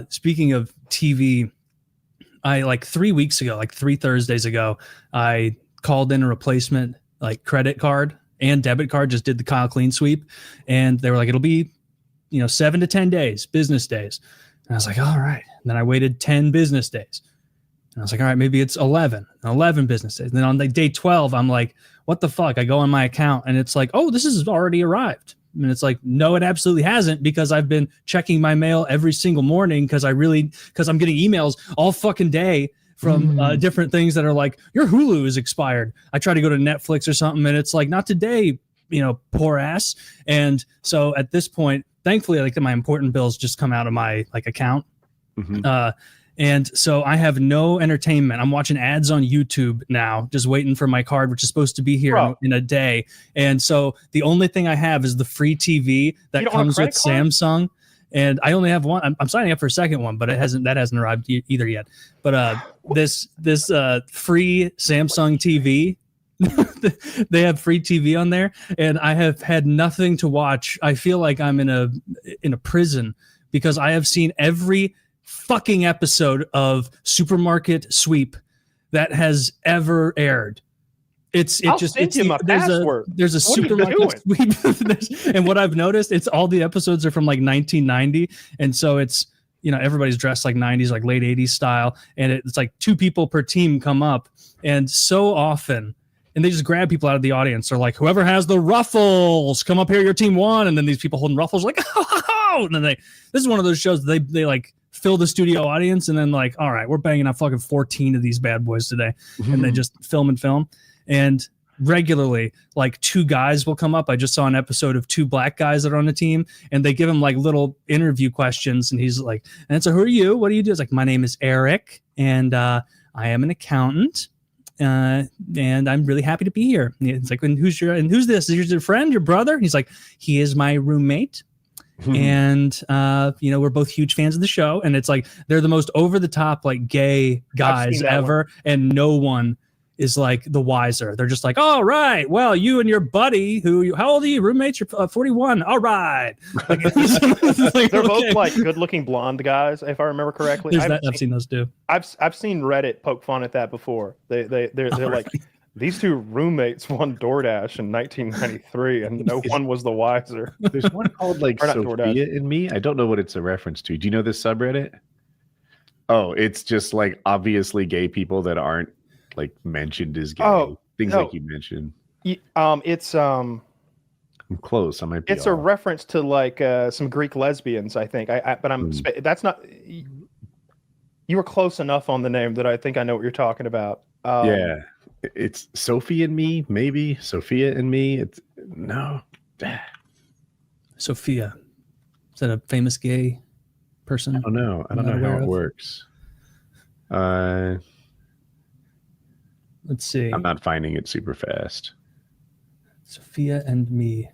Speaking of TV, I like 3 weeks ago, like 3 Thursdays ago, I called in a replacement like credit card and debit card, just did the Kyle Clean sweep. And they were like, it'll be, 7 to 10 days, business days. And I was like, all right. And then I waited 10 business days. And I was like, all right, maybe it's 11 business days. And then on the day 12, I'm like, what the fuck? I go on my account and it's like, oh, this has already arrived. And it's like, no, it absolutely hasn't, because I've been checking my mail every single morning because I'm getting emails all fucking day from different things that are like, your Hulu is expired. I try to go to Netflix or something and it's like, not today, poor ass. And so at this point, thankfully, like my important bills just come out of my like account. And so I have no entertainment. I'm watching ads on YouTube now, just waiting for my card, which is supposed to be here in a day. And so the only thing I have is the free TV that comes with Samsung. And I only have one. I'm signing up for a second one, but that hasn't arrived either yet. But this free Samsung TV, they have free TV on there, and I have had nothing to watch. I feel like I'm in a prison because I have seen every fucking episode of Supermarket Sweep that has ever aired. There's a Supermarket Sweep. And what I've noticed, it's all the episodes are from like 1990, and so it's everybody's dressed like 90s, like late 80s style, and it's like 2 people per team come up, and so often. And they just grab people out of the audience. They're like, whoever has the ruffles, come up here, your team won. And then these people holding ruffles are like, oh, and then this is one of those shows they like fill the studio audience and then like, all right, we're banging out fucking 14 of these bad boys today. And they just film. And regularly, like 2 guys will come up. I just saw an episode of 2 black guys that are on the team, and they give him like little interview questions. And he's like, and so who are you? What do you do? It's like, my name is Eric, and I am an accountant. And I'm really happy to be here. It's like, and who's this? Is your friend, your brother? And he's like, he is my roommate. And we're both huge fans of the show. And it's like, they're the most over the top, like gay guys ever. And no one is like the wiser. They're just like, all right, well, you and your buddy, how old are you? Roommates? You're 41. All right. Like, they're both like good looking blonde guys, if I remember correctly. I've seen those too. I've seen Reddit poke fun at that before. They're like, these 2 roommates won DoorDash in 1993 and no one was the wiser. There's one called like Sophia and Me. I don't know what it's a reference to. Do you know this subreddit? Oh, it's just like obviously gay people that aren't like mentioned as gay. Like you mentioned. It's I'm close. I might be. It's a reference to like some Greek lesbians, I think. But I'm that's not. You were close enough on the name that I think I know what you're talking about. Yeah, it's Sophie and Me, maybe Sophia and Me. It's no. Sophia, is that a famous gay person? I don't know. I don't know how it works. Let's see. I'm not finding it super fast. Sophia and Me.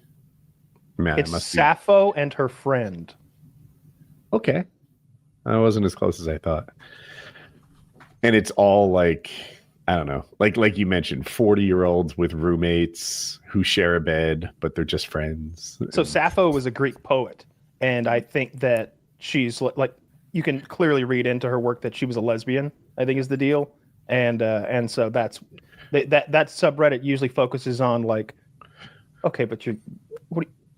Man, it's Sappho and her friend. Okay. I wasn't as close as I thought. And it's all like, I don't know, like you mentioned, 40-year-olds with roommates who share a bed, but they're just friends. So Sappho was a Greek poet. And I think that she's like, you can clearly read into her work that she was a lesbian, I think is the deal. And so that subreddit usually focuses on like, okay, but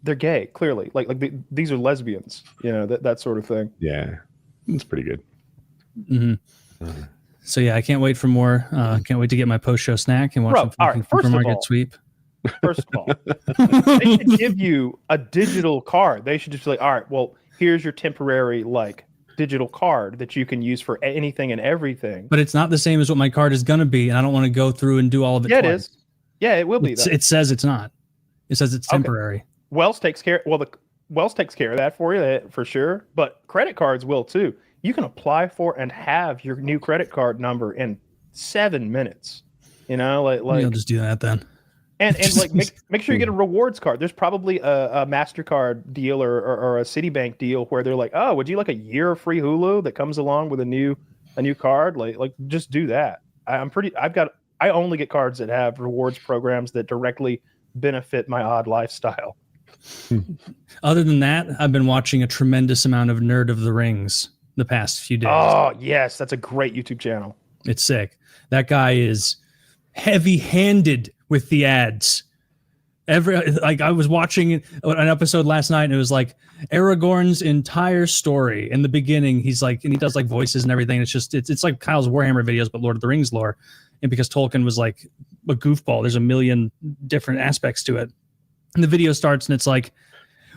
they're gay, clearly. Like these are lesbians, that sort of thing. Yeah, it's pretty good. Mm-hmm. So yeah, I can't wait for more. Can't wait to get my post-show snack and watch some Supermarket Sweep. First of all, they should give you a digital card. They should just be like, all right, well, here's your temporary like digital card that you can use for anything and everything. But it's not the same as what my card is going to be, and I don't want to go through and do all of it. Yeah, twice. It is. Yeah, it will be. It says it's not. It says it's temporary. Okay. Wells takes care. Well, the Wells takes care of that for you for sure. But credit cards will too. You can apply for and have your new credit card number in 7 minutes. Like I'll just do that then. And like make sure you get a rewards card. There's probably a MasterCard deal or a Citibank deal where they're like, oh, would you like a year of free Hulu that comes along with a new card? Like just do that. I only get cards that have rewards programs that directly benefit my odd lifestyle. Other than that, I've been watching a tremendous amount of Nerd of the Rings. the past few days. Oh, yes. That's a great YouTube channel. It's sick. That guy is heavy-handed with the ads. I was watching an episode last night, and it was like Aragorn's entire story. In the beginning, he's like, and he does like voices and everything. It's like Kyle's Warhammer videos, but Lord of the Rings lore. And because Tolkien was like a goofball, there's a million different aspects to it. And the video starts, and it's like,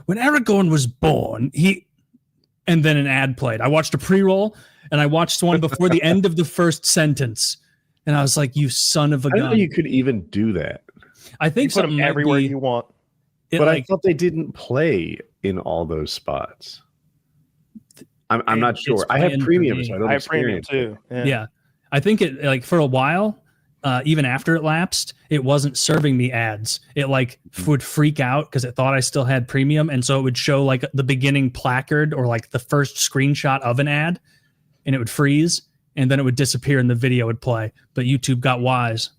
when Aragorn was born, and then an ad played. I watched a pre-roll, and I watched one before the end of the first sentence, and I was like, "You son of a gun!" I didn't know you could even do that. I think put them everywhere you want. But I thought they didn't play in all those spots. I'm not sure. I have premium, so I don't experience premium too. Yeah, I think it like for a while. Even after it lapsed, it wasn't serving me ads. It like would freak out because it thought I still had premium. And so it would show like the beginning placard or like the first screenshot of an ad, and it would freeze, and then it would disappear and the video would play. But YouTube got wise.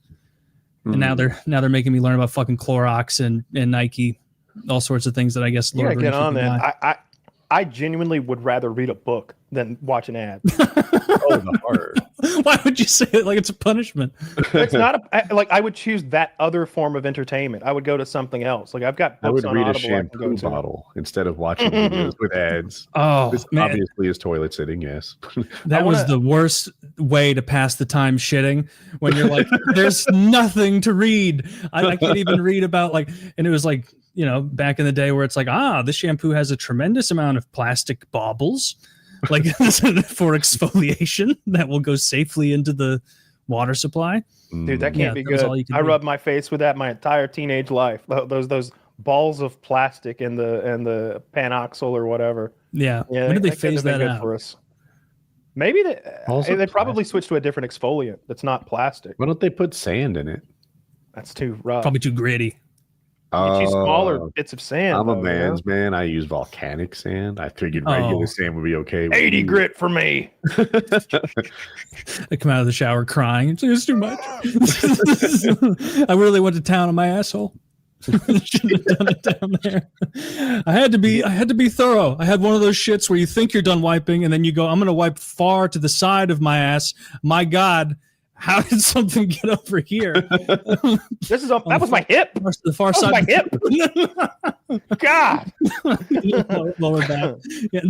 And now they're making me learn about fucking Clorox and Nike, all sorts of things that I guess Lord get on that. I genuinely would rather read a book than watch an ad. Oh, the horror. Why would you say it like it's a punishment? It's not like I would choose that other form of entertainment. I would go to something else. Like I've got books I would on read Audible a shampoo bottle instead of watching videos with ads. Oh, this man. obviously is toilet sitting. Yes, that was the worst way to pass the time shitting when you're like, there's nothing to read. I can't even read about like, and it was like, you know, back in the day where it's like, this shampoo has a tremendous amount of plastic baubles, like for exfoliation that will go safely into the water supply. Dude, that can't be good. I rubbed my face with that my entire teenage life. Those balls of plastic and the panoxyl or whatever. Yeah. When did they phase that out? For us? Maybe they probably switched to a different exfoliant that's not plastic. Why don't they put sand in it? That's too rough. Probably too gritty. You use smaller bits of sand. I'm a man's man. I use volcanic sand. I figured regular sand would be okay. 80 grit for me. I come out of the shower crying. It's too much. I really went to town on my asshole. Should have done it down there. I had to be thorough. I had one of those shits where you think you're done wiping, and then you go, I'm going to wipe far to the side of my ass. My God. How did something get over here? That was my hip. The far side. My hip. God. Lower back. Yeah,